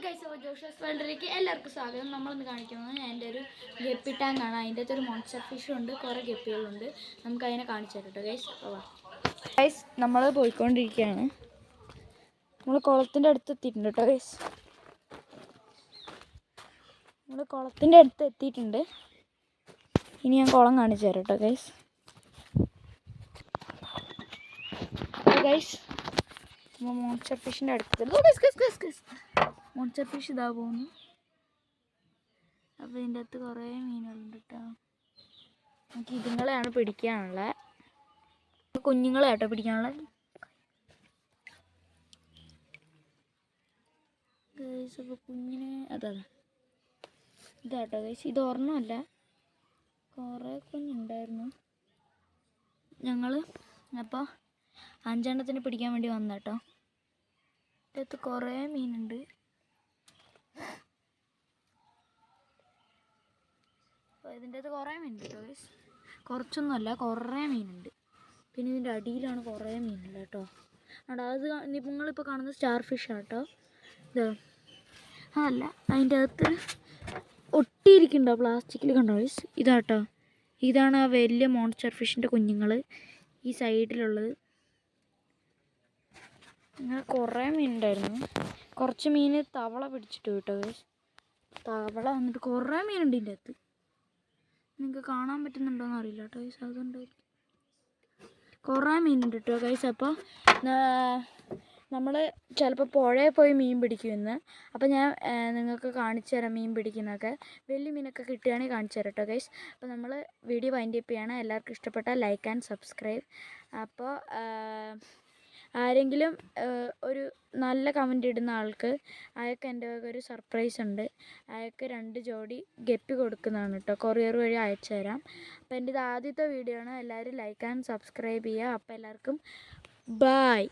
Guys, അപ്പോൾ ജോഷസ് വേൾഡിലേക്ക് എല്ലാവർക്കും സ്വാഗതം. നമ്മളിന്ന് കാണിക്കുന്നത് എൻ്റെ ഒരു ഗപ്പി ടാങ്കാണ്. അതിൻ്റെ അകത്തൊരു മോൺസ്റ്റർ ഫിഷും ഉണ്ട്, കുറേ ഗപ്പികളുണ്ട്. നമുക്ക് അതിനെ കാണിച്ചു തരാം കേട്ടോ ഗൈസ്. ഗൈസ്, നമ്മൾ പോയിക്കൊണ്ടിരിക്കുകയാണ്. നമ്മൾ കുളത്തിൻ്റെ അടുത്ത് എത്തിയിട്ടുണ്ട് കേട്ടോ ഗൈസ്. നമ്മൾ കുളത്തിൻ്റെ അടുത്ത് എത്തിയിട്ടുണ്ട്. ഇനി ഞാൻ കുളം കാണിച്ചു തരാം കേട്ടോ ഗൈസ്. ഗൈസ്, നമ്മൾ മോൺസ്റ്റർ ഫിഷിൻ്റെ അടുത്ത് മോൺസ്റ്റർ ഫിഷ് ഇതാ പോകുന്നു. അപ്പോൾ ഇതിൻ്റെ അകത്ത് കുറേ മീനുകളുണ്ട് കേട്ടോ. നമുക്ക് ഇതുങ്ങളെയാണ് പിടിക്കാനുള്ളത്, കുഞ്ഞുങ്ങളെ കേട്ടോ പിടിക്കാനുള്ളത്. ഗൈസ്, അപ്പോൾ കുഞ്ഞിനെ അതാ ഇതാട്ടോ ഗൈസ്. ഇത് ഒരെണ്ണമല്ല, കുറേ കുഞ്ഞുണ്ടായിരുന്നു. ഞങ്ങൾ അപ്പോൾ 5 എണ്ണത്തിന് പിടിക്കാൻ വേണ്ടി വന്ന കേട്ടോ. ഇതിനകത്ത് കുറേ മീനുണ്ട്. ഇതിൻ്റെ അകത്ത് കുറേ മീനുണ്ട് കേട്ടോ ഗൈസ്. കുറച്ചൊന്നുമല്ല, കുറേ മീനുണ്ട്. പിന്നെ ഇതിൻ്റെ അടിയിലാണ് കുറേ മീനുണ്ട് കേട്ടോ. അത് നിങ്ങളിപ്പോൾ കാണുന്നത് സ്റ്റാർ ഫിഷാണ് കേട്ടോ. ഇത് അതല്ല, അതിൻ്റെ അകത്ത് ഒട്ടിയിരിക്കുന്നുണ്ടോ പ്ലാസ്റ്റിക്കിൽ, കണ്ടോ ഗൈസ്? ഇതാട്ടോ, ഇതാണ് ആ വലിയ മോൺസ്റ്റർ ഫിഷിൻ്റെ കുഞ്ഞുങ്ങൾ ഈ സൈഡിലുള്ളത്. ഇങ്ങനെ കുറേ മീനുണ്ടായിരുന്നു. കുറച്ച് മീൻ തവള പിടിച്ചിട്ട് കേട്ടോ ഗൈസ്. തവള വന്നിട്ട് കുറേ മീനുണ്ട് ഇതിൻ്റെ അകത്ത്. നിങ്ങൾക്ക് കാണാൻ പറ്റുന്നുണ്ടോയെന്ന് അറിയില്ല കേട്ടോ ഗൈസ്. അതുകൊണ്ടായിരിക്കും കുറേ മീനുണ്ട് കേട്ടോ ഗൈസ്. അപ്പോൾ നമ്മൾ ചിലപ്പോൾ പുഴയിൽ പോയി മീൻ പിടിക്കുമെന്ന്. അപ്പോൾ ഞാൻ നിങ്ങൾക്ക് കാണിച്ചു തരാം മീൻ പിടിക്കുന്നതൊക്കെ. വലിയ മീനൊക്കെ കിട്ടുകയാണെങ്കിൽ കാണിച്ചു തരാം കേട്ടോ ഗൈസ്. അപ്പോൾ നമ്മൾ വീഡിയോ വൈൻഡ് അപ്പ് ചെയ്യാണ്. എല്ലാവർക്കും ഇഷ്ടപ്പെട്ടാൽ ലൈക്ക് ആൻഡ് സബ്സ്ക്രൈബ്. അപ്പോൾ ആരെങ്കിലും ഒരു നല്ല കമൻ്റ് ഇടുന്ന ആൾക്ക് അയാൾക്ക് എൻ്റെ ഒരു സർപ്രൈസ് ഉണ്ട്. അയാൾക്ക് 2 ജോഡി ഗപ്പി കൊടുക്കുന്നതാണ് കേട്ടോ. കൊറിയർ വഴി അയച്ചു തരാം. അപ്പോൾ എൻ്റെ ഇത് ആദ്യത്തെ വീഡിയോ ആണ്. എല്ലാവരും ലൈക്ക് ആൻഡ് സബ്സ്ക്രൈബ് ചെയ്യുക. അപ്പോൾ എല്ലാവർക്കും ബായ്.